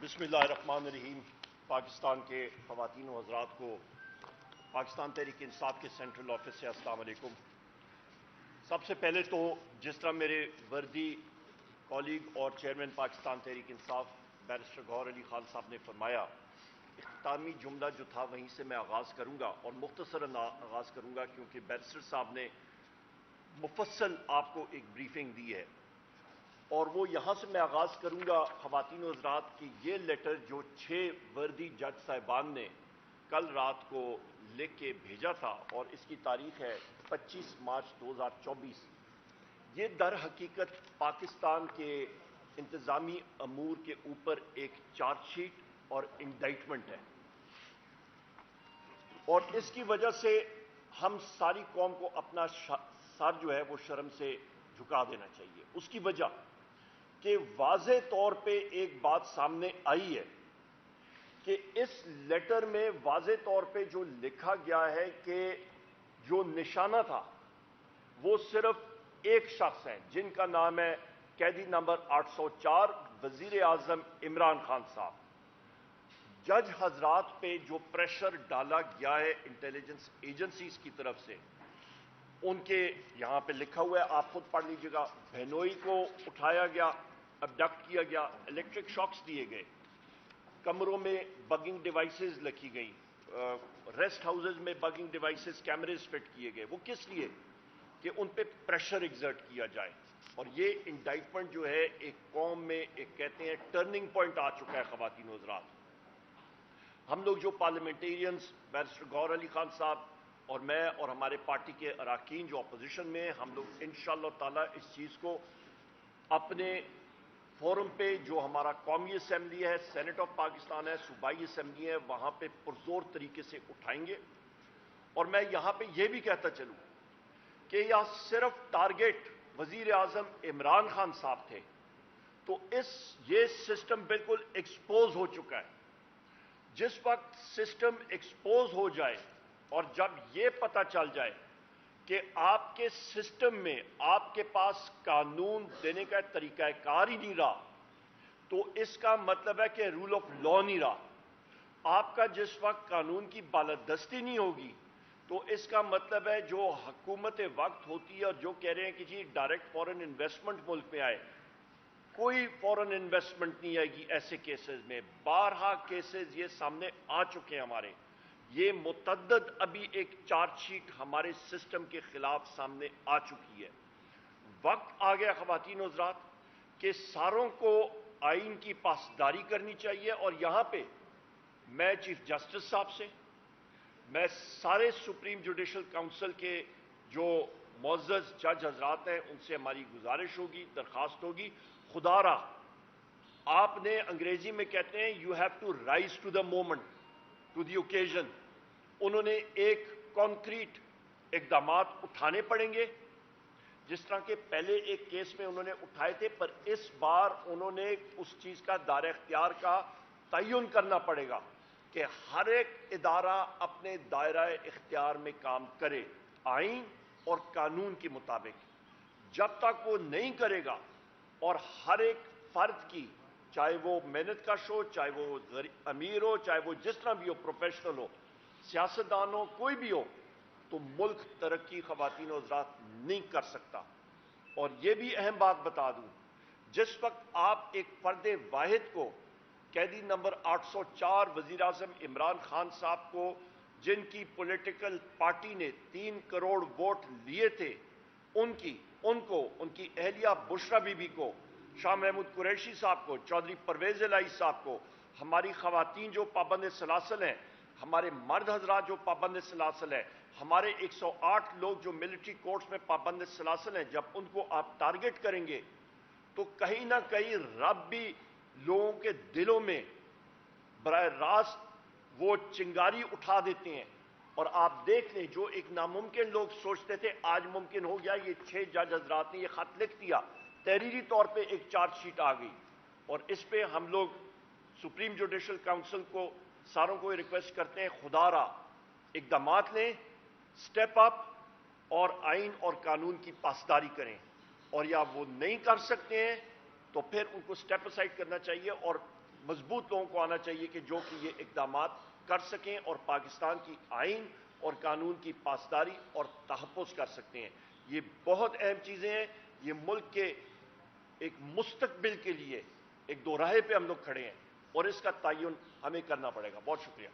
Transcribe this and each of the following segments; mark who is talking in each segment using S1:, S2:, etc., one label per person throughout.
S1: بسم اللہ الرحمن الرحیم۔ پاکستان کے خواتین و حضرات کو پاکستان تحریک انصاف کے سینٹرل آفس سے السلام علیکم۔ سب سے پہلے تو جس طرح میرے وردی کولیگ اور چیئرمین پاکستان تحریک انصاف بیرسٹر گوہر علی خان صاحب نے فرمایا، اختتامی جملہ جو تھا وہیں سے میں آغاز کروں گا اور مختصراً آغاز کروں گا کیونکہ بیرسٹر صاحب نے مفصل آپ کو ایک بریفنگ دی ہے، اور وہ یہاں سے میں آغاز کروں گا خواتین و حضرات کی یہ لیٹر جو 6 وردی جج صاحبان نے کل رات کو لکھ کے بھیجا تھا اور اس کی تاریخ ہے 25 مارچ 2024۔ یہ در حقیقت پاکستان کے انتظامی امور کے اوپر ایک چارج شیٹ اور انڈائٹمنٹ ہے، اور اس کی وجہ سے ہم ساری قوم کو اپنا سر جو ہے وہ شرم سے جھکا دینا چاہیے۔ اس کی وجہ کہ واضح طور پہ ایک بات سامنے آئی ہے کہ اس لیٹر میں واضح طور پہ جو لکھا گیا ہے کہ جو نشانہ تھا وہ صرف ایک شخص ہے جن کا نام ہے قیدی نمبر 804 وزیر اعظم عمران خان صاحب۔ جج حضرات پہ جو پریشر ڈالا گیا ہے انٹیلیجنس ایجنسیز کی طرف سے، ان کے یہاں پہ لکھا ہوا ہے، آپ خود پڑھ لیجیے گا۔ بہنوئی کو اٹھایا گیا، ابڈکٹ کیا گیا، الیکٹرک شاکس دیے گئے، کمروں میں بگنگ ڈیوائسز لکھی گئی، ریسٹ ہاؤسز میں بگنگ ڈیوائسز کیمریز فٹ کیے گئے۔ وہ کس لیے؟ کہ ان پہ پریشر ایگزرٹ کیا جائے۔ اور یہ انڈائٹمنٹ جو ہے ایک قوم میں ایک کہتے ہیں ٹرننگ پوائنٹ آ چکا ہے خواتین و حضرات۔ ہم لوگ جو پارلیمنٹیرینز بیرسٹر گوہر علی خان صاحب اور میں اور ہمارے پارٹی کے اراکین جو اپوزیشن میں ہیں، ہم لوگ انشاءاللہ تعالی اس چیز کو اپنے فورم پہ جو ہمارا قومی اسمبلی ہے، سینٹ آف پاکستان ہے، صوبائی اسمبلی ہے، وہاں پہ پرزور طریقے سے اٹھائیں گے۔ اور میں یہاں پہ یہ بھی کہتا چلوں کہ یہ صرف ٹارگیٹ وزیر اعظم عمران خان صاحب تھے تو یہ سسٹم بالکل ایکسپوز ہو چکا ہے۔ جس وقت سسٹم ایکسپوز ہو جائے اور جب یہ پتہ چل جائے کہ آپ کے سسٹم میں آپ کے پاس قانون دینے کا طریقہ کار ہی نہیں رہا، تو اس کا مطلب ہے کہ رول آف لا نہیں رہا۔ آپ کا جس وقت قانون کی بالادستی نہیں ہوگی تو اس کا مطلب ہے جو حکومت وقت ہوتی ہے اور جو کہہ رہے ہیں کہ جی ڈائریکٹ فورن انویسٹمنٹ ملک میں آئے، کوئی فورن انویسٹمنٹ نہیں آئے گی ایسے کیسز میں۔ بارہا کیسز یہ سامنے آ چکے ہیں ہمارے، یہ متعدد ابھی ایک چارج شیٹ ہمارے سسٹم کے خلاف سامنے آ چکی ہے۔ وقت آ گیا خواتین و حضرات کہ ساروں کو آئین کی پاسداری کرنی چاہیے، اور یہاں پہ میں چیف جسٹس صاحب سے، میں سارے سپریم جوڈیشل کونسل کے جو معزز جج حضرات ہیں ان سے ہماری گزارش ہوگی، درخواست ہوگی، خدا را آپ نے انگریزی میں کہتے ہیں you have to rise to the moment, to the occasion. انہوں نے ایک کانکریٹ اقدامات اٹھانے پڑیں گے، جس طرح کہ پہلے ایک کیس میں انہوں نے اٹھائے تھے، پر اس بار انہوں نے اس چیز کا دائرہ اختیار کا تعین کرنا پڑے گا کہ ہر ایک ادارہ اپنے دائرہ اختیار میں کام کرے آئین اور قانون کے مطابق۔ جب تک وہ نہیں کرے گا اور ہر ایک فرد کی، چاہے وہ محنت کش ہو، چاہے وہ امیر ہو، چاہے وہ جس طرح بھی ہو، پروفیشنل ہو، سیاستدان ہو، کوئی بھی ہو، تو ملک ترقی خواتین و حضرات نہیں کر سکتا۔ اور یہ بھی اہم بات بتا دوں، جس وقت آپ ایک فرد واحد کو، قیدی نمبر 804 وزیر اعظم عمران خان صاحب کو، جن کی پولیٹیکل پارٹی نے 3 کروڑ ووٹ لیے تھے، ان کی اہلیہ بشرا بی بی کو، شاہ محمود قریشی صاحب کو، چودھری پرویز الہی صاحب کو، ہماری خواتین جو پابند سلاسل ہیں، ہمارے مرد حضرات جو پابند سلاسل ہیں، ہمارے 108 لوگ جو ملٹری کورٹس میں پابند سلاسل ہیں، جب ان کو آپ ٹارگٹ کریں گے تو کہیں نہ کہیں رب بھی لوگوں کے دلوں میں براہ راست وہ چنگاری اٹھا دیتے ہیں۔ اور آپ دیکھ لیں جو ایک ناممکن لوگ سوچتے تھے آج ممکن ہو گیا۔ یہ 6 جج حضرات نے یہ خط لکھ دیا، تحریری طور پہ ایک چارج شیٹ آ گئی، اور اس پہ ہم لوگ سپریم جوڈیشل کونسل کو ساروں کو ریکویسٹ کرتے ہیں خدا را اقدامات لیں، سٹیپ اپ، اور آئین اور قانون کی پاسداری کریں۔ اور یا وہ نہیں کر سکتے ہیں تو پھر ان کو سٹیپ اسائڈ کرنا چاہیے۔ اور مضبوط لوگوں کو آنا چاہیے کہ جو کہ یہ اقدامات کر سکیں اور پاکستان کی آئین اور قانون کی پاسداری اور تحفظ کر سکتے ہیں. یہ بہت اہم چیزیں ہیں. یہ ملک کے ایک مستقبل کے لیے ایک دو راہے پہ ہم لوگ کھڑے ہیں اور اس کا تعین ہمیں کرنا پڑے گا. بہت شکریہ.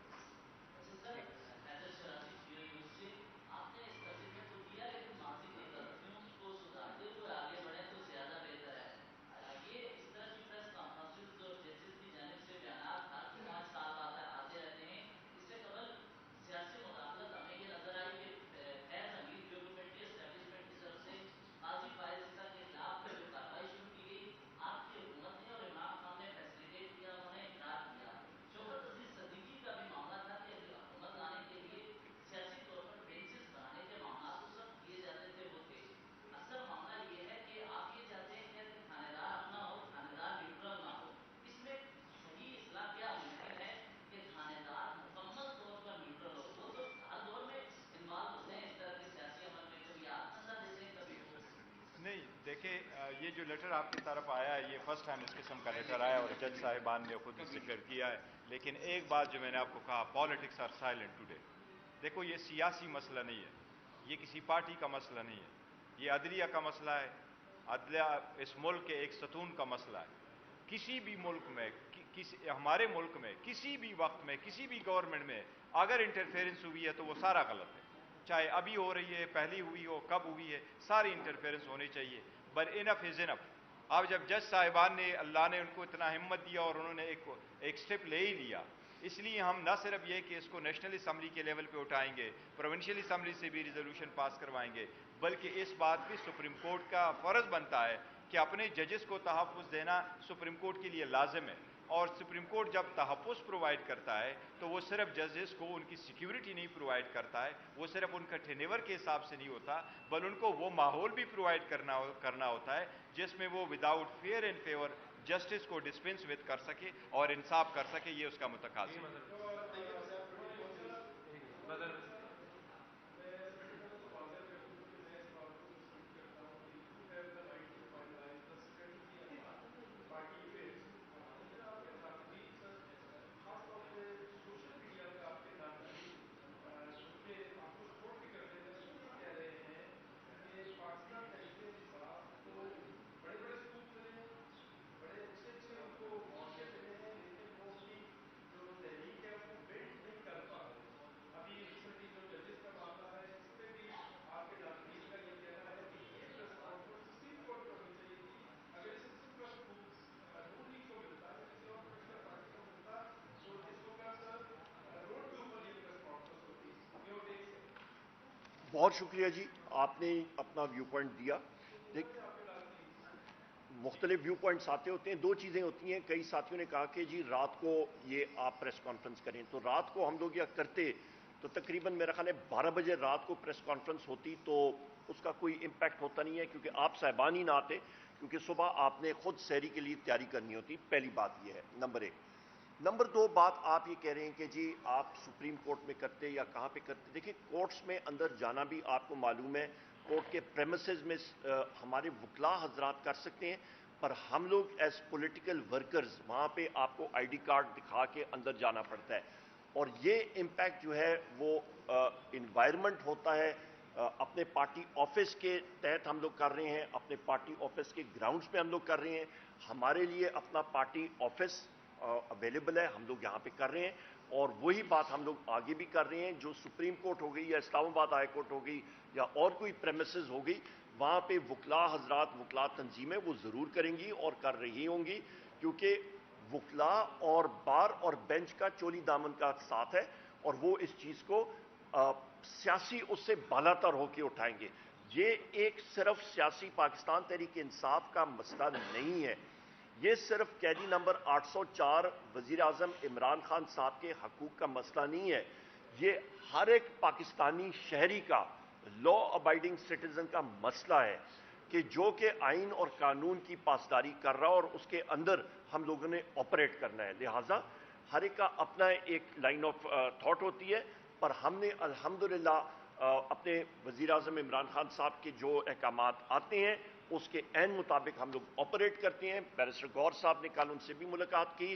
S2: نہیں دیکھیں، یہ جو لیٹر آپ کی طرف آیا ہے یہ فرسٹ ٹائم اس قسم کا لیٹر آیا اور جج صاحبان نے خود ذکر کیا ہے. لیکن ایک بات جو میں نے آپ کو کہا، پالیٹکس آر سائلنٹ ٹوڈے. دیکھو یہ سیاسی مسئلہ نہیں ہے، یہ کسی پارٹی کا مسئلہ نہیں ہے، یہ عدلیہ کا مسئلہ ہے. عدلیہ اس ملک کے ایک ستون کا مسئلہ ہے. کسی بھی ملک میں، ہمارے ملک میں کسی بھی وقت میں کسی بھی گورنمنٹ میں اگر انٹرفیرنس ہوئی ہے تو وہ سارا غلط ہے. چاہے ابھی ہو رہی ہے، پہلی ہوئی ہو، کب ہوئی ہے، ساری انٹرفیرنس ہونی چاہیے. بٹ انف از انف. اب جب جج صاحبان نے، اللہ نے ان کو اتنا ہمت دیا اور انہوں نے ایک سٹیپ لے ہی لیا، اس لیے ہم نہ صرف یہ کہ اس کو نیشنل اسمبلی کے لیول پہ اٹھائیں گے، پروونشل اسمبلی سے بھی ریزولوشن پاس کروائیں گے، بلکہ اس بات بھی سپریم کورٹ کا فرض بنتا ہے کہ اپنے ججز کو تحفظ دینا سپریم کورٹ کے لیے لازم ہے. اور سپریم کورٹ جب تحفظ پرووائڈ کرتا ہے تو وہ صرف ججز کو ان کی سیکیورٹی نہیں پرووائڈ کرتا ہے، وہ صرف ان کا ٹینیور کے حساب سے نہیں ہوتا، بل ان کو وہ ماحول بھی پرووائڈ کرنا ہوتا ہے جس میں وہ without fear and favour justice کو ڈسپینس ود کر سکے اور انصاف کر سکے. یہ اس کا متقاضی ہے.
S1: بہت شکریہ جی، آپ نے اپنا ویو پوائنٹ دیا. مختلف ویو پوائنٹس آتے ہوتے ہیں. دو چیزیں ہوتی ہیں. کئی ساتھیوں نے کہا کہ جی رات کو یہ آپ پریس کانفرنس کریں، تو رات کو ہم لوگ یہ کرتے تو تقریباً میرا خیال ہے 12 بجے رات کو پریس کانفرنس ہوتی تو اس کا کوئی امپیکٹ ہوتا نہیں ہے، کیونکہ آپ صاحبان ہی نہ آتے، کیونکہ صبح آپ نے خود سحری کے لیے تیاری کرنی ہوتی. پہلی بات یہ ہے، نمبر ایک. نمبر دو بات آپ یہ کہہ رہے ہیں کہ جی آپ سپریم کورٹ میں کرتے یا کہاں پہ کرتے. دیکھیں کورٹس میں اندر جانا بھی آپ کو معلوم ہے، کورٹ کے پریمیسز میں ہمارے وکلاء حضرات کر سکتے ہیں، پر ہم لوگ ایز پولیٹیکل ورکرز وہاں پہ آپ کو آئی ڈی کارڈ دکھا کے اندر جانا پڑتا ہے. اور یہ امپیکٹ جو ہے وہ انوائرمنٹ ہوتا ہے. اپنے پارٹی آفس کے تحت ہم لوگ کر رہے ہیں، اپنے پارٹی آفس کے گراؤنڈز پہ ہم لوگ کر رہے ہیں. ہمارے لیے اپنا پارٹی آفس اویلیبل ہے، ہم لوگ یہاں پہ کر رہے ہیں. اور وہی بات ہم لوگ آگے بھی کر رہے ہیں. جو سپریم کورٹ ہو گئی یا اسلام آباد ہائی کورٹ ہو گئی یا اور کوئی پریمیسز ہو گئی، وہاں پہ وکلاء حضرات، وکلاء تنظیمیں وہ ضرور کریں گی اور کر رہی ہوں گی، کیونکہ وکلاء اور بار اور بینچ کا چولی دامن کا ساتھ ہے اور وہ اس چیز کو سیاسی اس سے بالاتر ہو کے اٹھائیں گے. یہ ایک صرف سیاسی پاکستان تحریک انصاف کا مسئلہ نہیں ہے، یہ صرف قیدی نمبر 804 وزیر اعظم عمران خان صاحب کے حقوق کا مسئلہ نہیں ہے، یہ ہر ایک پاکستانی شہری کا، لا ابائڈنگ سٹیزن کا مسئلہ ہے کہ جو کہ آئین اور قانون کی پاسداری کر رہا اور اس کے اندر ہم لوگوں نے آپریٹ کرنا ہے. لہٰذا ہر ایک کا اپنا ایک لائن آف تھاٹ ہوتی ہے، پر ہم نے الحمدللہ اپنے وزیر اعظم عمران خان صاحب کے جو احکامات آتے ہیں اس کے عین مطابق ہم لوگ آپریٹ کرتے ہیں. بیرسٹر غور صاحب نے کل ان سے بھی ملاقات کی،